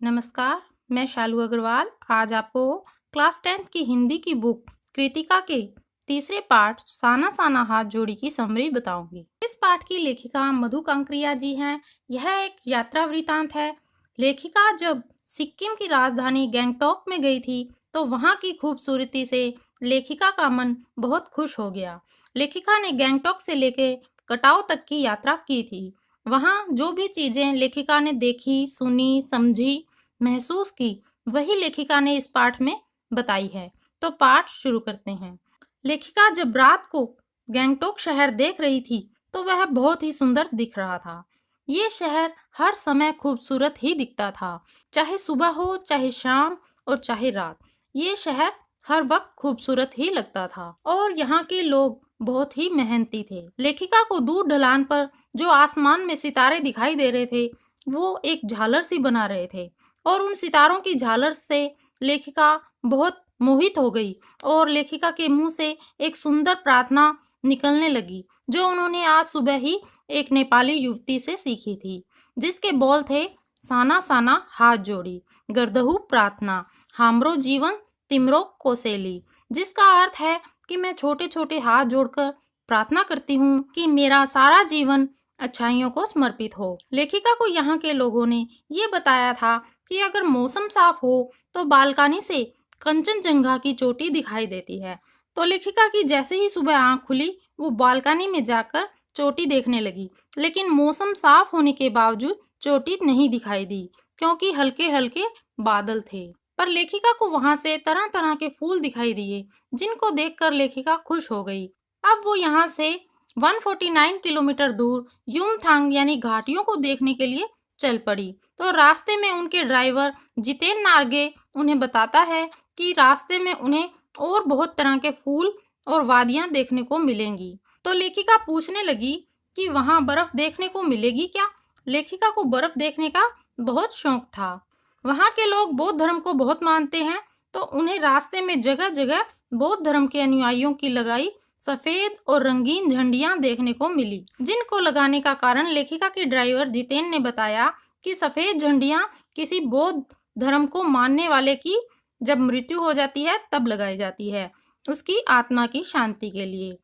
नमस्कार, मैं शालू अग्रवाल आज आपको क्लास 10th की हिंदी की बुक कृतिका के तीसरे पार्ट साना साना हाथ जोड़ी की समरी बताऊंगी। इस पाठ की लेखिका मधु कांकरिया जी हैं। यह एक यात्रा वृतांत है। लेखिका जब सिक्किम की राजधानी गैंगटॉक में गई थी तो वहां की खूबसूरती से लेखिका का मन बहुत खुश हो गया। लेखिका ने गैंगटॉक से लेकर कटाव तक की यात्रा की थी। वहां जो भी चीजें लेखिका ने देखी, सुनी, समझी, महसूस की, वही लेखिका ने इस पाठ में बताई है। तो पाठ शुरू करते हैं। लेखिका जब रात को गैंगटोक शहर देख रही थी तो वह बहुत ही सुंदर दिख रहा था। ये शहर हर समय खूबसूरत ही दिखता था, चाहे सुबह हो, चाहे शाम और चाहे रात। ये शहर हर वक्त खूबसूरत ही लगता था और यहाँ के लोग बहुत ही मेहनती थे। लेखिका को दूर ढलान पर जो आसमान में सितारे दिखाई दे रहे थे वो एक झालर सी बना रहे थे और उन सितारों की झालर से लेखिका बहुत मोहित हो गई और लेखिका के मुंह से एक सुंदर प्रार्थना निकलने लगी जो उन्होंने आज सुबह ही एक नेपाली युवती से सीखी थी, जिसके बोल थे साना साना हाथ जोड़ी गर्दहु प्रार्थना हामरो जीवन तिमरो कोसेली, जिसका अर्थ है कि मैं छोटे छोटे हाथ जोड़कर प्रार्थना करती हूँ कि मेरा सारा जीवन अच्छाइयों को समर्पित हो। लेखिका को यहाँ के लोगों ने ये बताया था कि अगर मौसम साफ हो तो बालकनी से कंचनजंगा की चोटी दिखाई देती है। तो लेखिका की जैसे ही सुबह आंख खुली वो बालकनी में जाकर चोटी देखने लगी, लेकिन मौसम साफ होने के बावजूद चोटी नहीं दिखाई दी क्योंकि हल्के हल्के बादल थे। पर लेखिका को वहां से तरह तरह के फूल दिखाई दिए जिनको देखकर लेखिका खुश हो गई। अब वो यहाँ से 149 किलोमीटर दूर युमथांग यानी घाटियों को देखने के लिए चल पड़ी। तो रास्ते में उनके ड्राइवर जितेन नार्गे उन्हें बताता है कि रास्ते में उन्हें और बहुत तरह के फूल और वादियां देखने को मिलेंगी। तो लेखिका पूछने लगी कि वहां बर्फ देखने को मिलेगी क्या। लेखिका को बर्फ देखने का बहुत शौक था। वहां के लोग बौद्ध धर्म को बहुत मानते हैं, तो उन्हें रास्ते में जगह जगह बौद्ध धर्म के अनुयायियों की लगाई सफेद और रंगीन झंडियां देखने को मिली, जिनको लगाने का कारण लेखिका के ड्राइवर जितेन ने बताया कि सफेद झंडियां किसी बौद्ध धर्म को मानने वाले की जब मृत्यु हो जाती है तब लगाई जाती है, उसकी आत्मा की शांति के लिए।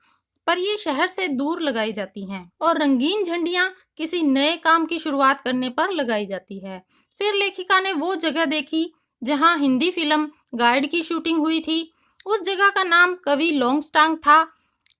पर ये शहर से दूर लगाई जाती हैं और रंगीन झंडियां किसी नए काम की शुरुआत करने पर लगाई जाती है। फिर लेखिका ने वो जगह देखी जहां हिंदी फिल्म गाइड की शूटिंग हुई थी। उस जगह का नाम कवि लोंगस्टांग था।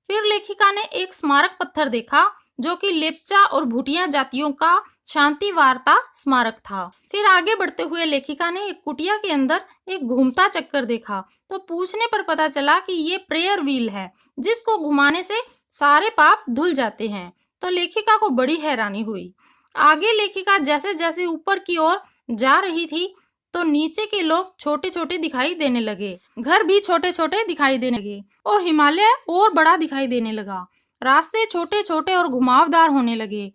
फिर लेखिका ने एक स्मारक पत्थर देखा जो कि लेप्चा और भूटिया जातियों का शांति वार्ता स्मारक था। फिर आगे बढ़ते हुए लेखिका ने एक कुटिया के अंदर एक घूमता चक्कर देखा। तो पूछने पर पता चला कि ये प्रेयर व्हील है जिसको घुमाने से सारे पाप धुल जाते हैं। तो लेखिका को बड़ी हैरानी हुई। आगे लेखिका जैसे जैसे ऊपर की ओर जा रही थी तो नीचे के लोग छोटे छोटे दिखाई देने लगे, घर भी छोटे छोटे दिखाई देने लगे और हिमालय और बड़ा दिखाई देने लगा। रास्ते छोटे छोटे और घुमावदार होने लगे।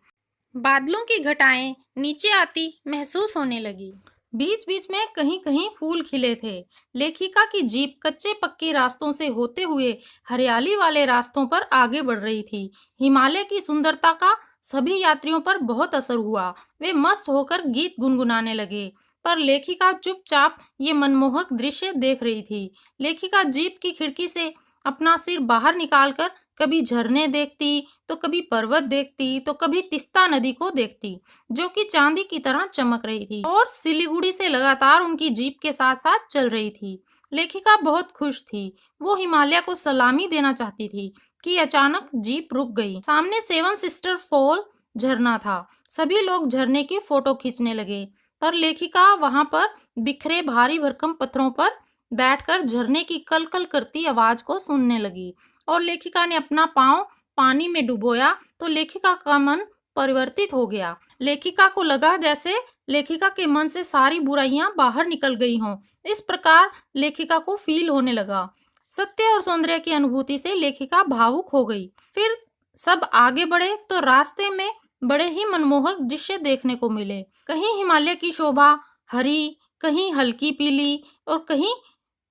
बादलों की घटाएं नीचे आती महसूस होने लगी। बीच बीच में कहीं कहीं फूल खिले थे। लेखिका की जीप कच्चे पक्के रास्तों से होते हुए हरियाली वाले रास्तों पर आगे बढ़ रही थी। हिमालय की सुंदरता का सभी यात्रियों पर बहुत असर हुआ। वे मस्त होकर गीत गुनगुनाने लगे, पर लेखिका चुपचाप ये मनमोहक दृश्य देख रही थी। लेखिका जीप की खिड़की से अपना सिर बाहर निकालकर कभी झरने देखती, तो कभी पर्वत देखती, तो कभी तिस्ता नदी को देखती जो कि चांदी की तरह चमक रही थी और सिलीगुड़ी से लगातार उनकी जीप के साथ साथ चल रही थी। लेखिका बहुत खुश थी। वो हिमालय को सलामी देना चाहती थी कि अचानक जीप रुक गई। सामने सेवन सिस्टर फॉल झरना था। सभी लोग झरने की फोटो खींचने लगे, पर लेखिका वहां पर बिखरे भारी भरकम पत्थरों पर बैठकर झरने की कल कल करती आवाज को सुनने लगी और लेखिका ने अपना पांव पानी में डुबोया तो लेखिका का मन परिवर्तित हो गया। लेखिका को लगा जैसे लेखिका के मन से सारी बुराइयां बाहर निकल गई हों। इस प्रकार लेखिका को फील होने लगा। सत्य और सौंदर्य की अनुभूति से लेखिका भावुक हो गई। फिर सब आगे बढ़े तो रास्ते में बड़े ही मनमोहक दृश्य देखने को मिले। कहीं हिमालय की शोभा हरी, कहीं हल्की पीली और कहीं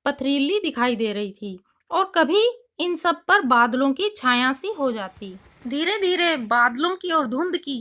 पथरीली दिखाई दे रही थी और कभी इन सब पर बादलों की छाया सी हो जाती। धीरे धीरे बादलों की और धुंध की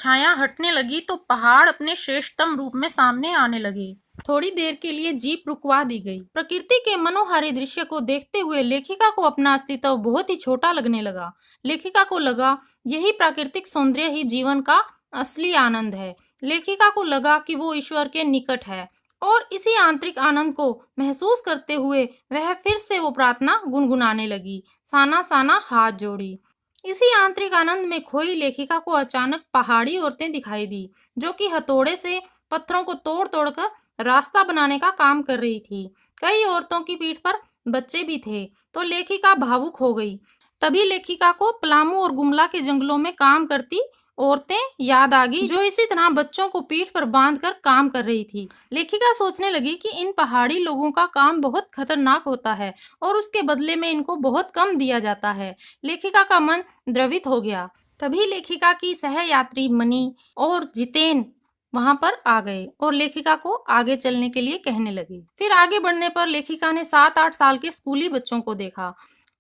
छाया हटने लगी तो पहाड़ अपने श्रेष्ठतम रूप में सामने आने लगे। थोड़ी देर के लिए जीप रुकवा दी गई। प्रकृति के मनोहारी दृश्य को देखते हुए लेखिका को अपना अस्तित्व बहुत ही छोटा लगने लगा। लेखिका को लगा यही प्राकृतिक सौंदर्य ही जीवन का असली आनंद है। लेखिका को लगा कि वो ईश्वर के निकट है और इसी आंतरिक आनंद को महसूस करते हुए वह फिर से वो प्रार्थना गुनगुनाने लगी, साना साना हाथ जोड़ी। इसी आंतरिक आनंद में खोई लेखिका को अचानक पहाड़ी औरतें दिखाई दी, जो कि हथौड़े से पत्थरों को तोड़ तोड़कर रास्ता बनाने का काम कर रही थी। कई औरतों की पीठ पर बच्चे भी थे, तो लेखिका भावुक हो गई। तभी लेखिका को पलामू और गुमला के जंगलों में काम करती औरतें याद आ गई, जो इसी तरह बच्चों को पीठ पर बांधकर काम कर रही थी। लेखिका सोचने लगी कि इन पहाड़ी लोगों का काम बहुत खतरनाक होता है और उसके बदले में इनको बहुत कम दिया जाता है। लेखिका का मन द्रवित हो गया। तभी लेखिका की सहयात्री मनी और जितेन वहां पर आ गए और लेखिका को आगे चलने के लिए कहने लगे। फिर आगे बढ़ने पर लेखिका ने 7-8 साल के स्कूली बच्चों को देखा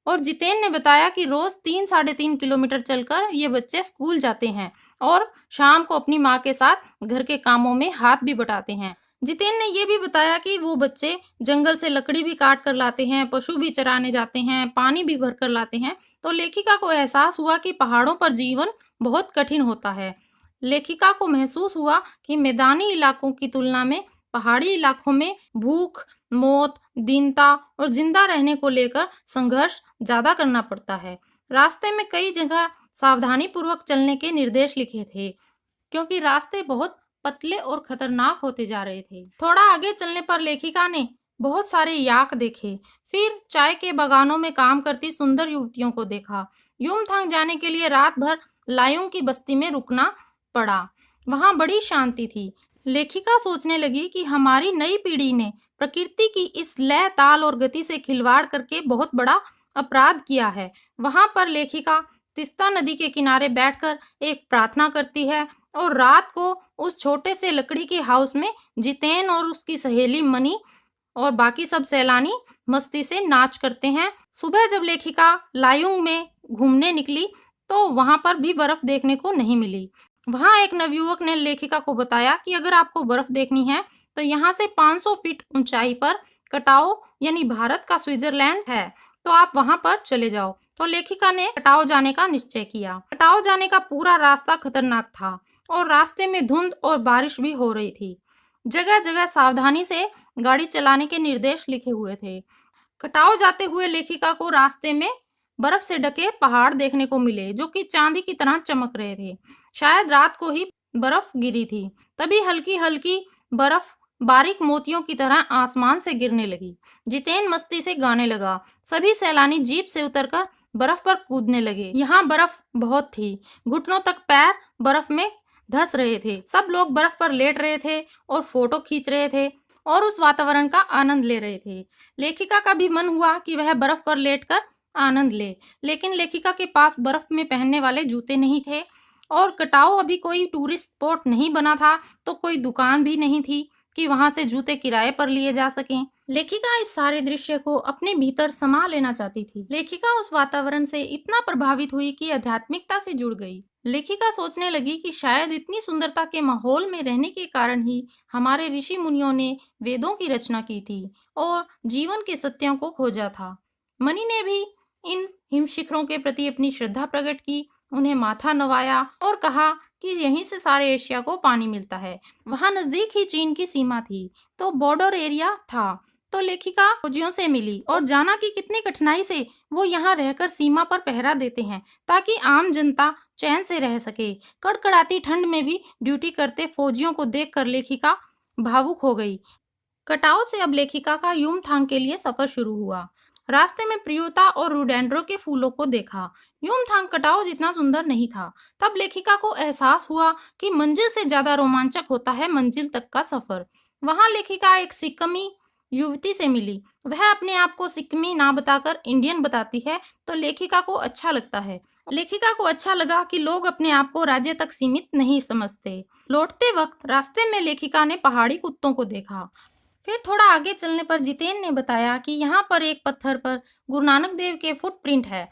और जितेन ने बताया कि रोज 3-3.5 किलोमीटर चलकर ये बच्चे स्कूल जाते हैं और शाम को अपनी माँ के साथ घर के कामों में हाथ भी बटाते हैं। जितेन ने ये भी बताया कि वो बच्चे जंगल से लकड़ी भी काट कर लाते हैं, पशु भी चराने जाते हैं, पानी भी भर कर लाते हैं। तो लेखिका को एहसास हुआ कि पहाड़ों पर जीवन बहुत कठिन होता है। लेखिका को महसूस हुआ कि मैदानी इलाकों की तुलना में पहाड़ी इलाकों में भूख, मौत, दीनता और जिंदा रहने को लेकर संघर्ष ज्यादा करना पड़ता है। रास्ते में कई जगह सावधानी पूर्वक चलने के निर्देश लिखे थे, क्योंकि रास्ते बहुत पतले और खतरनाक होते जा रहे थे। थोड़ा आगे चलने पर लेखिका ने बहुत सारे याक देखे। फिर चाय के बागानों में काम करती सुंदर युवतियों को देखा। युमथांग जाने के लिए रात भर लायुंग की बस्ती में रुकना पड़ा। वहां बड़ी शांति थी। लेखिका सोचने लगी कि हमारी नई पीढ़ी ने प्रकृति की इस लय, ताल और गति से खिलवाड़ करके बहुत बड़ा अपराध किया है। वहां पर लेखिका तिस्ता नदी के किनारे बैठकर एक प्रार्थना करती है और रात को उस छोटे से लकड़ी के हाउस में जितेन और उसकी सहेली मनी और बाकी सब सैलानी मस्ती से नाच करते हैं। सुबह जब लेखिका लायुंग में घूमने निकली तो वहां पर भी बर्फ देखने को नहीं मिली। वहां एक नवयुवक ने लेखिका को बताया कि अगर आपको बर्फ देखनी है तो यहाँ से 500 फीट ऊंचाई पर कटाओ यानी भारत का स्विट्जरलैंड है, तो आप वहां पर चले जाओ। तो लेखिका ने कटाओ जाने का निश्चय किया। कटाओ जाने का पूरा रास्ता खतरनाक था और रास्ते में धुंध और बारिश भी हो रही थी। जगह जगह सावधानी से गाड़ी चलाने के निर्देश लिखे हुए थे। कटाओ जाते हुए लेखिका को रास्ते में बर्फ से ढके पहाड़ देखने को मिले, जो कि चांदी की तरह चमक रहे थे। शायद रात को ही बर्फ गिरी थी। तभी हल्की हल्की बर्फ बारीक मोतियों की तरह आसमान से गिरने लगी। जितेन मस्ती से गाने लगा। सभी सैलानी जीप से उतरकर बर्फ पर कूदने लगे। यहाँ बर्फ बहुत थी, घुटनों तक पैर बर्फ में धंस रहे थे। सब लोग बर्फ पर लेट रहे थे और फोटो खींच रहे थे और उस वातावरण का आनंद ले रहे थे। लेखिका का भी मन हुआ कि वह बर्फ पर लेटकर आनंद ले, लेकिन लेखिका के पास बर्फ में पहनने वाले जूते नहीं थे और कटाओ अभी कोई टूरिस्ट स्पॉट नहीं बना था, तो कोई दुकान भी नहीं थी कि वहां से जूते किराए पर लिए जा सकें। लेखिका इस सारे दृश्य को अपने भीतर समा लेना चाहती थी। लेखिका उस वातावरण से इतना प्रभावित हुई कि आध्यात्मिकता से जुड़ गई। लेखिका सोचने लगी कि शायद इतनी सुंदरता के माहौल में रहने के कारण ही हमारे ऋषि मुनियों ने वेदों की रचना की थी और जीवन के सत्यों को खोजा था। मनी ने भी इन हिम शिखरों के प्रति अपनी श्रद्धा प्रकट की, उन्हें माथा नवाया और कहा कि यहीं से सारे एशिया को पानी मिलता है। वहां नजदीक ही चीन की सीमा थी, तो बॉर्डर एरिया था। तो लेखिका फौजियों से मिली और जाना कि कितनी कठिनाई से वो यहाँ रहकर सीमा पर पहरा देते हैं, ताकि आम जनता चैन से रह सके। कड़कड़ाती ठंड में भी ड्यूटी करते फौजियों को देखकर लेखिका भावुक हो गई। कटाओ से अब लेखिका का युमथांग के लिए सफर शुरू हुआ। रास्ते में प्रियोता और रोडेंड्रो के फूलों को देखा। युमथांग कटाओ जितना सुंदर नहीं था। तब लेखिका को एहसास हुआ कि मंजिल से ज्यादा रोमांचक होता है मंजिल तक का सफर। वहां लेखिका एक सिक्किमी युवती से मिली। वह अपने आप को सिक्किमी ना बताकर इंडियन बताती है, तो लेखिका को अच्छा लगता है। लेखिका को अच्छा लगा कि लोग अपने आप को राज्य तक सीमित नहीं समझते। लौटते वक्त रास्ते में लेखिका ने पहाड़ी कुत्तों को देखा। फिर थोड़ा आगे चलने पर जितेन ने बताया कि यहाँ पर एक पत्थर पर गुरु नानक देव के फुटप्रिंट है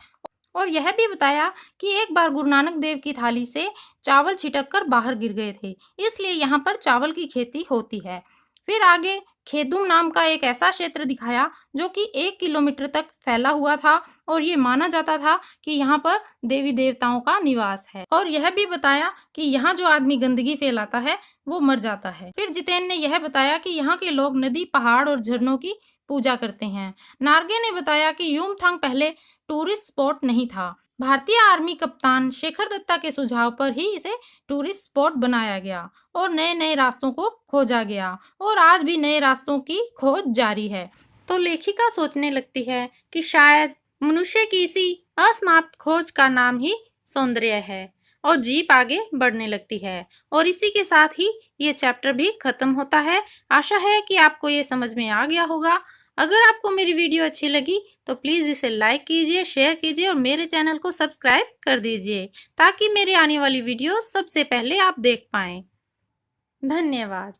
और यह भी बताया कि एक बार गुरु नानक देव की थाली से चावल छिटक कर बाहर गिर गए थे, इसलिए यहाँ पर चावल की खेती होती है। फिर आगे खेदुम नाम का एक ऐसा क्षेत्र दिखाया जो कि 1 किलोमीटर तक फैला हुआ था और ये माना जाता था कि यहाँ पर देवी देवताओं का निवास है। और यह भी बताया कि यहाँ जो आदमी गंदगी फैलाता है वो मर जाता है। फिर जितेन ने यह बताया कि यहाँ के लोग नदी, पहाड़ और झरनों की पूजा करते हैं। नार्गे ने बताया कि युमथांग पहले टूरिस्ट स्पॉट नहीं था। भारतीय आर्मी कप्तान शेखर दत्ता के सुझाव पर ही इसे टूरिस्ट स्पॉट बनाया गया और नए नए रास्तों को खोजा गया और आज भी नए रास्तों की खोज जारी है। तो लेखिका सोचने लगती है कि शायद मनुष्य की इसी असमाप्त खोज का नाम ही सौंदर्य है और जीप आगे बढ़ने लगती है। और इसी के साथ ही ये चैप्टर भी खत्म होता है। आशा है कि आपको ये समझ में आ गया होगा। अगर आपको मेरी वीडियो अच्छी लगी तो प्लीज़ इसे लाइक कीजिए, शेयर कीजिए और मेरे चैनल को सब्सक्राइब कर दीजिए ताकि मेरी आने वाली वीडियो सबसे पहले आप देख पाएँ। धन्यवाद।